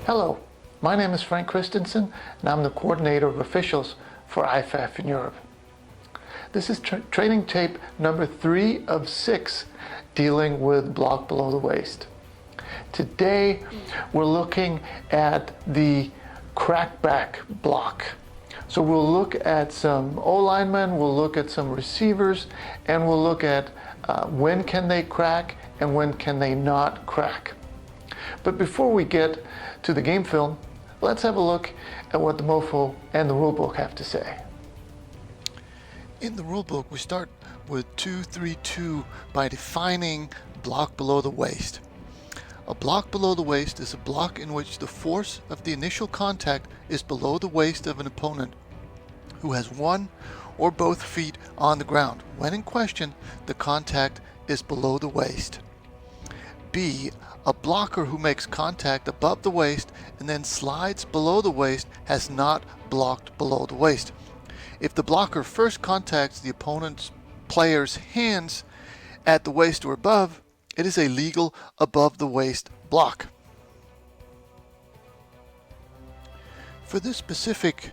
Hello, my name is Frank Christensen and I'm the coordinator of officials for IFAF in Europe. This is training tape number 3 of 6 dealing with block below the waist. Today we're looking at the crackback block. So we'll look at some O-linemen, we'll look at some receivers, and we'll look at when can they crack and when can they not crack. But before we get to the game film, let's have a look at what the MOFO and the rulebook have to say. In the rulebook, we start with 232 by defining block below the waist. A block below the waist is a block in which the force of the initial contact is below the waist of an opponent who has one or both feet on the ground. When in question, the contact is below the waist. B. A blocker who makes contact above the waist and then slides below the waist has not blocked below the waist. If the blocker first contacts the opponent's player's hands at the waist or above, it is a legal above the waist block. For this specific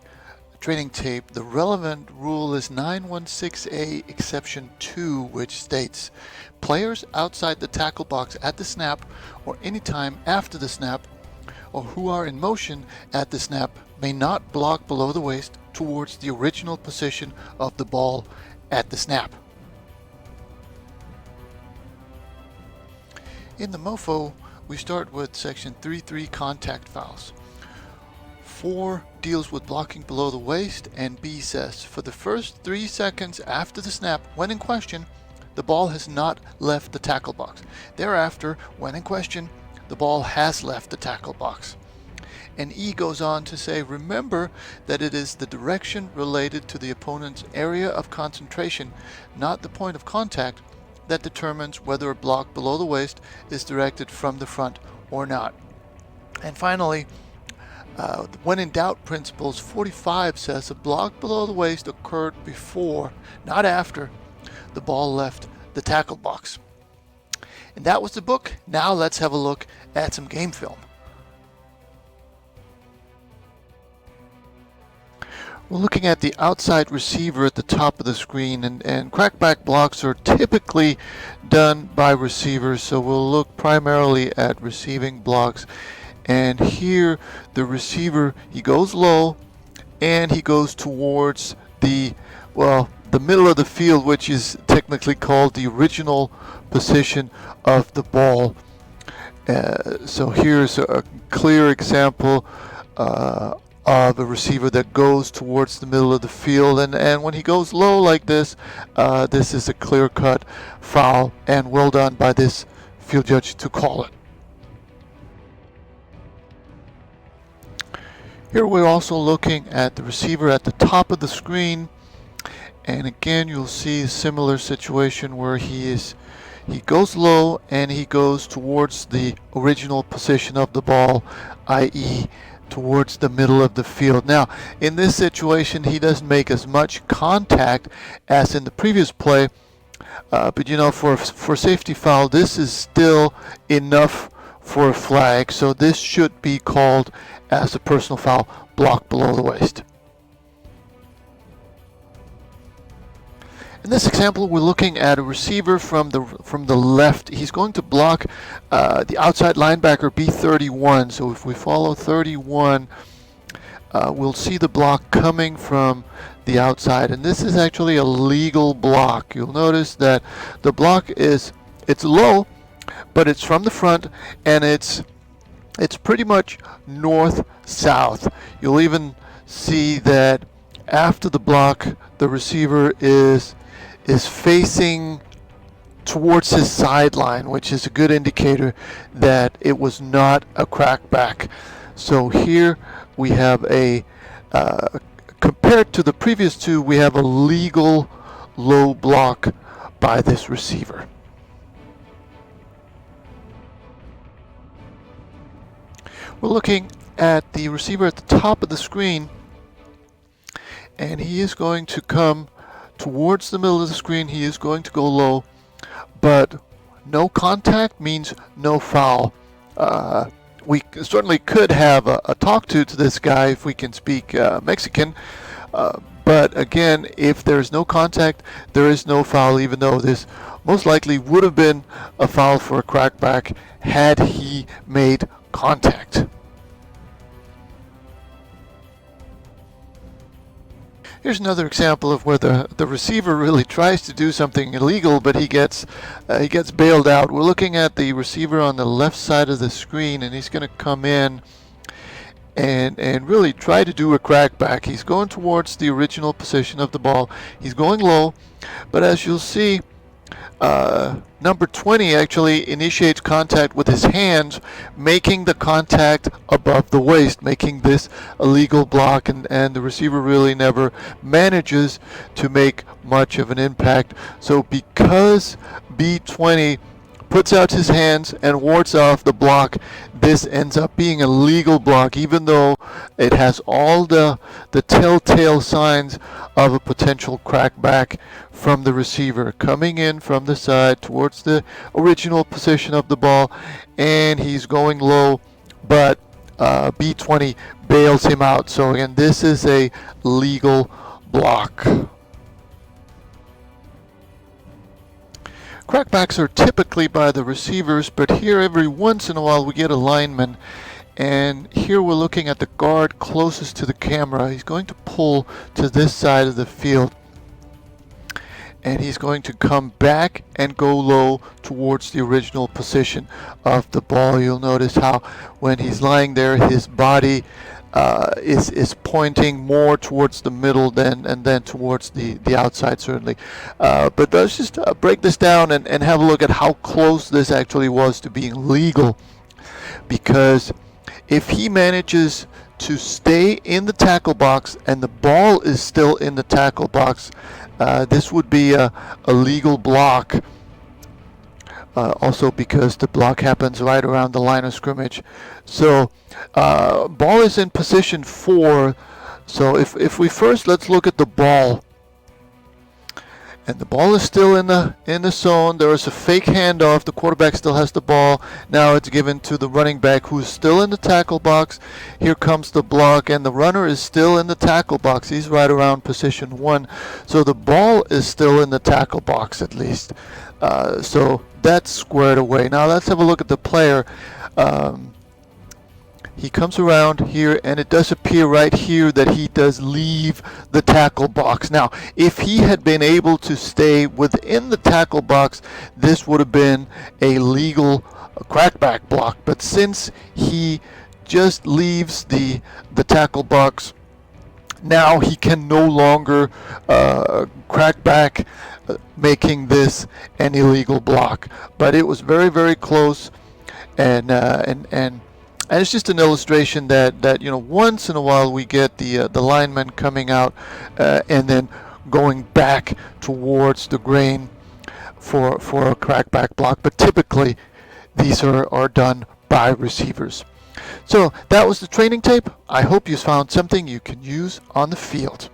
training tape, the relevant rule is 916A exception 2, which states players outside the tackle box at the snap or any time after the snap or who are in motion at the snap may not block below the waist towards the original position of the ball at the snap. In the MOFO, we start with section 3.3 contact fouls. 4 deals with blocking below the waist, and B says for the first 3 seconds after the snap, when in question, the ball has not left the tackle box. Thereafter, when in question, the ball has left the tackle box. And E goes on to say, remember that it is the direction related to the opponent's area of concentration, not the point of contact, that determines whether a block below the waist is directed from the front or not. And finally, when in doubt principles 45 says a block below the waist occurred before, not after, the ball left the tackle box. And that was the book. Now let's have a look at some game film. We're looking at the outside receiver at the top of the screen, and crackback blocks are typically done by receivers, so we'll look primarily at receiving blocks. And here the receiver, he goes low and he goes towards the middle of the field, which is technically called the original position of the ball. So here's a clear example of a receiver that goes towards the middle of the field, and when he goes low like this, this is a clear-cut foul, and well done by this field judge to call it. Here we're also looking at the receiver at the top of the screen, and again you'll see a similar situation where he goes low and he goes towards the original position of the ball, i.e. towards the middle of the field. Now in this situation he doesn't make as much contact as in the previous play, but you know, for safety foul this is still enough for a flag, so this should be called as a personal foul, block below the waist. In this example, we're looking at a receiver from the left. He's going to block the outside linebacker B31. So if we follow 31, we'll see the block coming from the outside, and this is actually a legal block. You'll notice that the block it's low, but it's from the front, and it's pretty much north-south. You'll even see that after the block, the receiver is facing towards his sideline, which is a good indicator that it was not a crackback. So here we have compared to the previous two, we have a legal low block by this receiver. We're looking at the receiver at the top of the screen, and he is going to come towards the middle of the screen. He is going to go low, but no contact means no foul. we certainly could have a talk to this guy if we can speak Mexican. But again, if there's no contact, there is no foul, even though this most likely would have been a foul for a crackback had he made contact. Here's another example of where the receiver really tries to do something illegal, but he gets bailed out. We're looking at the receiver on the left side of the screen, and he's going to come in and really try to do a crackback. He's going towards the original position of the ball. He's going low, but as you'll see, number 20 actually initiates contact with his hands, making the contact above the waist, making this a legal block, and the receiver really never manages to make much of an impact. So because B20 puts out his hands and wards off the block, this ends up being a legal block, even though it has all the telltale signs of a potential crackback from the receiver, coming in from the side towards the original position of the ball, and he's going low, but B20 bails him out. So again, this is a legal block. Crackbacks are typically by the receivers, but here every once in a while we get a lineman, and here we're looking at the guard closest to the camera. He's going to pull to this side of the field, and he's going to come back and go low towards the original position of the ball. You'll notice how when he's lying there, his body is pointing more towards the middle and then towards the outside, certainly. But let's just break this down and have a look at how close this actually was to being legal. Because if he manages to stay in the tackle box and the ball is still in the tackle box, this would be a legal block. Also because the block happens right around the line of scrimmage. So ball is in position 4. So if we first, let's look at the ball. And the ball is still in the zone. There is a fake handoff. The quarterback still has the ball. Now it's given to the running back, who's still in the tackle box. Here comes the block, and the runner is still in the tackle box. He's right around position 1. So the ball is still in the tackle box at least. So that's squared away. Now let's have a look at the player. He comes around here, and it does appear right here that he does leave the tackle box. Now, if he had been able to stay within the tackle box, this would have been a legal crackback block. But since he just leaves the tackle box, now he can no longer crack back, making this an illegal block. But it was very, very close, and it's just an illustration that once in a while we get the lineman coming out and then going back towards the grain for a crackback block. But typically these are done by receivers. So that was the training tape. I hope you found something you can use on the field.